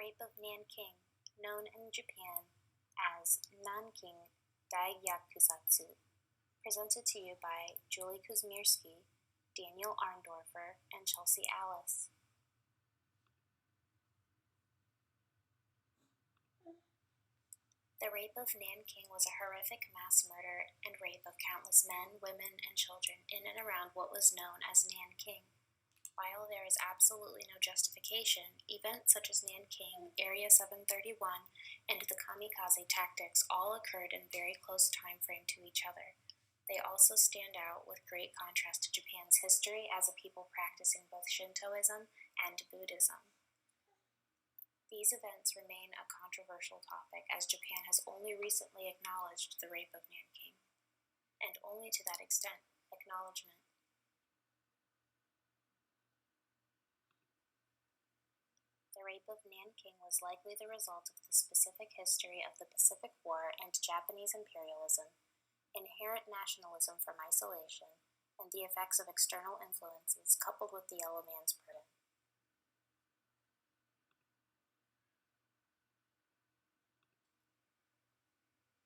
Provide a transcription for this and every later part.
Rape of Nanking, known in Japan as Nanking Da虐殺, presented to you by Julie Kusmierski, Daniel Arndorfer, and Chelsea Alice. The Rape of Nanking was a horrific mass murder and rape of countless men, women, and children in and around what was known as Nanking. While there is absolutely no justification, events such as Nanking, Area 731, and the kamikaze tactics all occurred in very close time frame to each other. They also stand out with great contrast to Japan's history as a people practicing both Shintoism and Buddhism. These events remain a controversial topic as Japan has only recently acknowledged the Rape of Nanking, and only to that extent, acknowledgement. The Rape of Nanking was likely the result of the specific history of the Pacific War and Japanese imperialism, inherent nationalism from isolation, and the effects of external influences coupled with the yellow man's burden.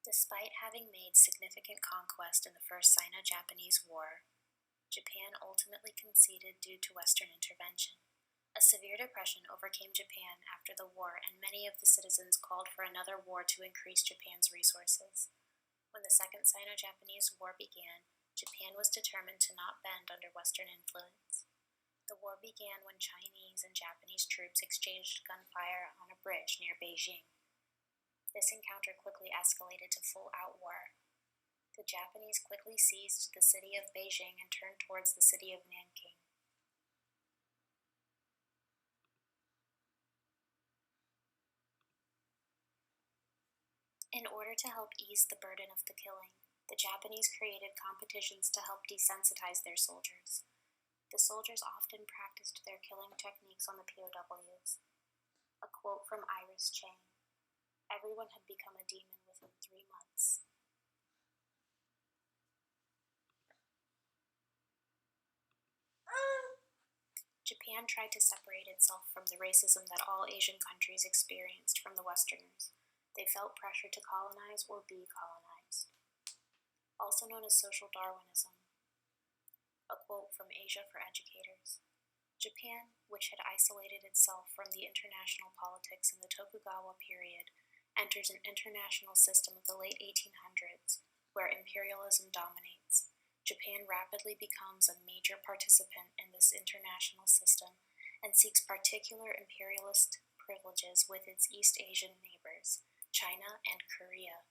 Despite having made significant conquest in the First Sino-Japanese War, Japan ultimately conceded due to Western intervention. A severe depression overcame Japan after the war, and many of the citizens called for another war to increase Japan's resources. When the Second Sino-Japanese War began, Japan was determined to not bend under Western influence. The war began when Chinese and Japanese troops exchanged gunfire on a bridge near Beijing. This encounter quickly escalated to full-out war. The Japanese quickly seized the city of Beijing and turned towards the city of Nanking. In order to help ease the burden of the killing, the Japanese created competitions to help desensitize their soldiers. The soldiers often practiced their killing techniques on the POWs. A quote from Iris Chang: "Everyone had become a demon within 3 months." Japan tried to separate itself from the racism that all Asian countries experienced from the Westerners. They felt pressure to colonize or be colonized. Also known as social Darwinism. A quote from Asia for Educators: "Japan, which had isolated itself from the international politics in the Tokugawa period, enters an international system of the late 1800s, where imperialism dominates. Japan rapidly becomes a major participant in this international system and seeks particular imperialist privileges with its East Asian neighbors, China and Korea.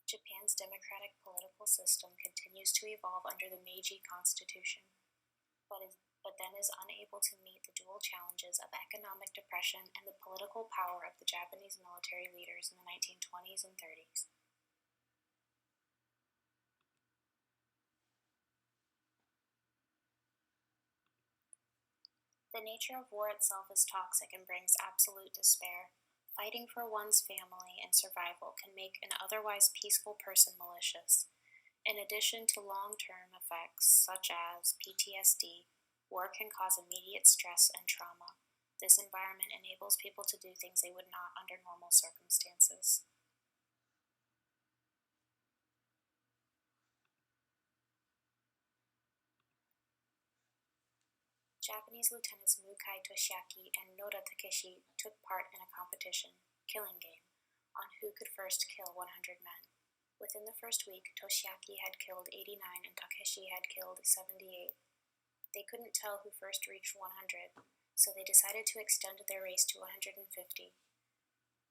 Japan's democratic political system continues to evolve under the Meiji Constitution, but then is unable to meet the dual challenges of economic depression and the political power of the Japanese military leaders in the 1920s and 30s. The nature of war itself is toxic and brings absolute despair. Fighting for one's family and survival can make an otherwise peaceful person malicious. In addition to long-term effects such as PTSD, war can cause immediate stress and trauma. This environment enables people to do things they would not under normal circumstances. Japanese Lieutenants Mukai Toshiaki and Noda Takeshi took part in a competition, Killing Game, on who could first kill 100 men. Within the first week, Toshiaki had killed 89 and Takeshi had killed 78. They couldn't tell who first reached 100, so they decided to extend their race to 150,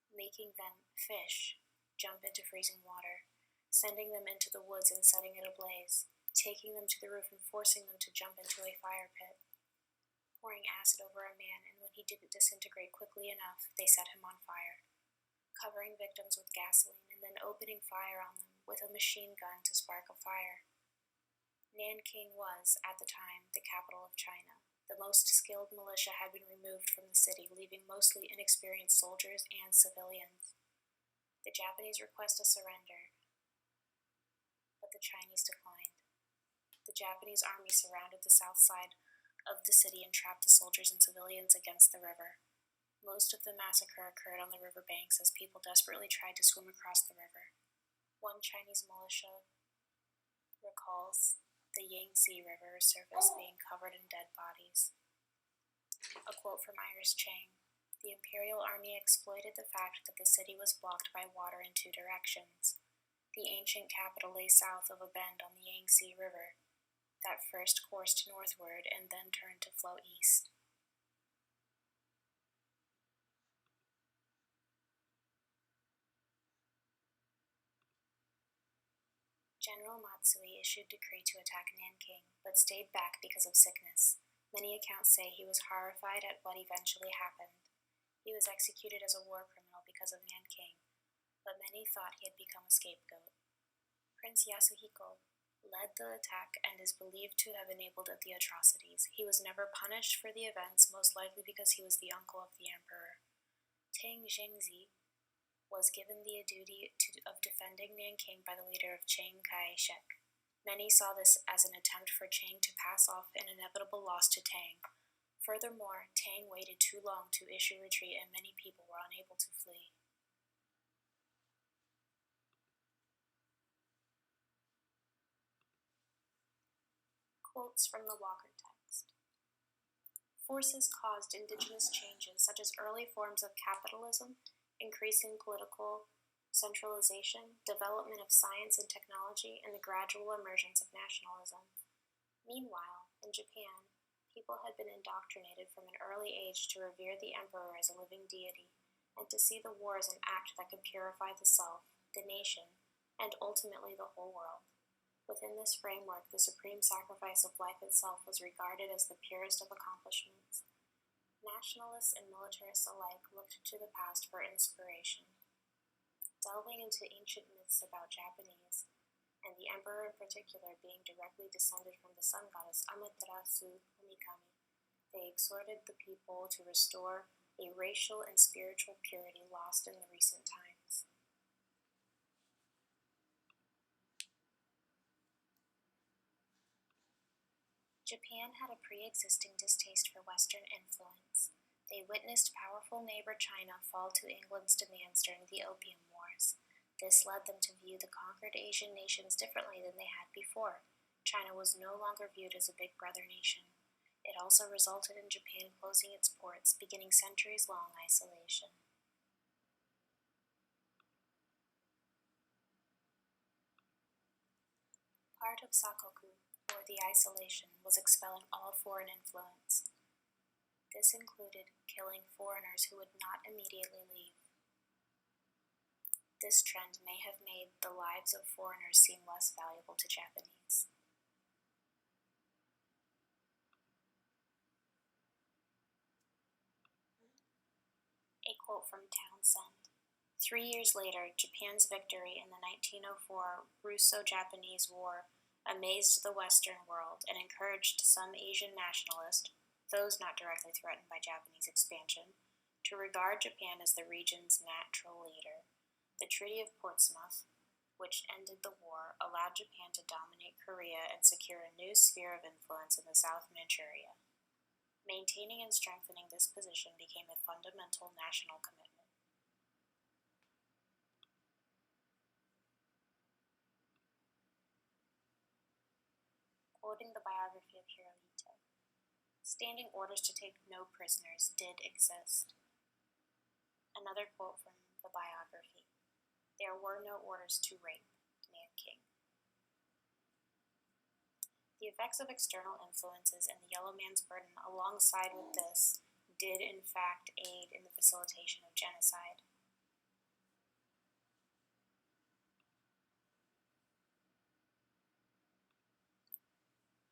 making them fish jump into freezing water, sending them into the woods and setting it ablaze, taking them to the roof and forcing them to jump into a fire pit, pouring acid over a man, and when he didn't disintegrate quickly enough, they set him on fire, covering victims with gasoline and then opening fire on them with a machine gun to spark a fire. Nanking was, at the time, the capital of China. The most skilled militia had been removed from the city, leaving mostly inexperienced soldiers and civilians. The Japanese requested a surrender, but the Chinese declined. The Japanese army surrounded the south side of the city and trapped the soldiers and civilians against the river. Most of the massacre occurred on the riverbanks as people desperately tried to swim across the river. One Chinese militia recalls the Yangtze River surface being covered in dead bodies. A quote from Iris Chang: "The Imperial Army exploited the fact that the city was blocked by water in two directions. The ancient capital lay south of a bend on the Yangtze River that first coursed northward and then turned to flow east." General Matsui issued decree to attack Nanking, but stayed back because of sickness. Many accounts say he was horrified at what eventually happened. He was executed as a war criminal because of Nanking, but many thought he had become a scapegoat. Prince Yasuhiko led the attack and is believed to have enabled the atrocities. He was never punished for the events, most likely because he was the uncle of the emperor. Tang Jingzi was given the duty of defending Nanking by the leader of Chiang Kai-shek. Many saw this as an attempt for Chiang to pass off an inevitable loss to Tang. Furthermore, Tang waited too long to issue retreat and many people were unable to flee. Quotes from the Walker text. Forces caused indigenous changes such as early forms of capitalism, increasing political centralization, development of science and technology, and the gradual emergence of nationalism. Meanwhile, in Japan, people had been indoctrinated from an early age to revere the emperor as a living deity, and to see the war as an act that could purify the self, the nation, and ultimately the whole world. Within this framework, the supreme sacrifice of life itself was regarded as the purest of accomplishments. Nationalists and militarists alike looked to the past for inspiration. Delving into ancient myths about Japanese, and the emperor in particular being directly descended from the sun goddess Amaterasu Omikami, they exhorted the people to restore a racial and spiritual purity lost in the recent times. Japan had a pre-existing distaste for Western influence. They witnessed powerful neighbor China fall to England's demands during the Opium Wars. This led them to view the conquered Asian nations differently than they had before. China was no longer viewed as a big brother nation. It also resulted in Japan closing its ports, beginning centuries-long isolation. Part of Sakoku, or the isolation, was expelling all foreign influence. This included killing foreigners who would not immediately leave. This trend may have made the lives of foreigners seem less valuable to Japanese. A quote from Townsend. 3 years later, Japan's victory in the 1904 Russo-Japanese War amazed the Western world and encouraged some Asian nationalists, those not directly threatened by Japanese expansion, to regard Japan as the region's natural leader. The Treaty of Portsmouth, which ended the war, allowed Japan to dominate Korea and secure a new sphere of influence in the South Manchuria. Maintaining and strengthening this position became a fundamental national commitment. Quoting the biography of Hirohito. Standing orders to take no prisoners did exist. Another quote from the biography. There were no orders to rape Nanking. The effects of external influences and the yellow man's burden alongside with this did in fact aid in the facilitation of genocide.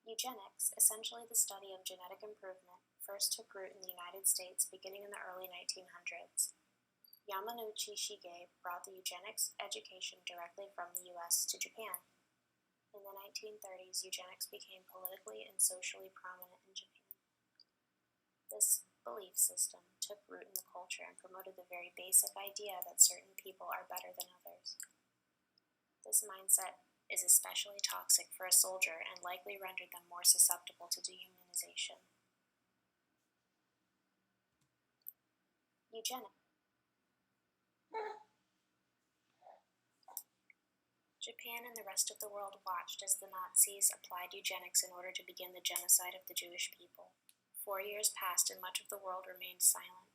Eugenics, essentially the study of genetic improvement, first took root in the United States beginning in the early 1900s. Yamanouchi Shige brought the eugenics education directly from the US to Japan. In the 1930s, eugenics became politically and socially prominent in Japan. This belief system took root in the culture and promoted the very basic idea that certain people are better than others. This mindset is especially toxic for a soldier and likely rendered them more susceptible to dehumanization. Eugenics. Japan and the rest of the world watched as the Nazis applied eugenics in order to begin the genocide of the Jewish people. 4 years passed and much of the world remained silent.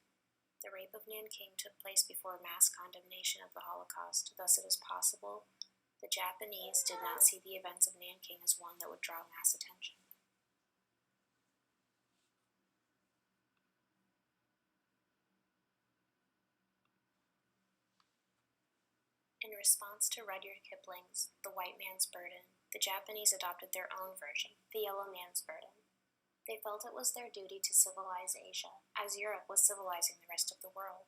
The Rape of Nanking took place before mass condemnation of the Holocaust, thus it is possible the Japanese did not see the events of Nanking as one that would draw mass attention. In response to Rudyard Kipling's The White Man's Burden, the Japanese adopted their own version, The Yellow Man's Burden. They felt it was their duty to civilize Asia, as Europe was civilizing the rest of the world.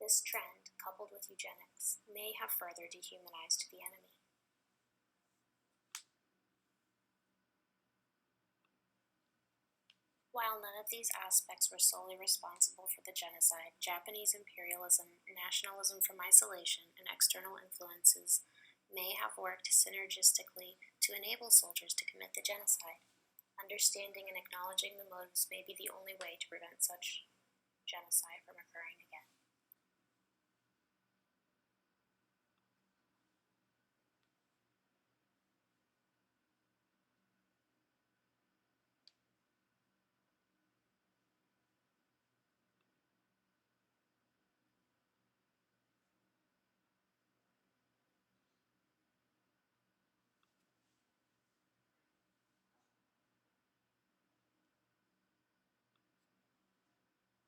This trend, coupled with eugenics, may have further dehumanized the enemy. While none of these aspects were solely responsible for the genocide, Japanese imperialism, nationalism from isolation, and external influences may have worked synergistically to enable soldiers to commit the genocide. Understanding and acknowledging the motives may be the only way to prevent such genocide from occurring again.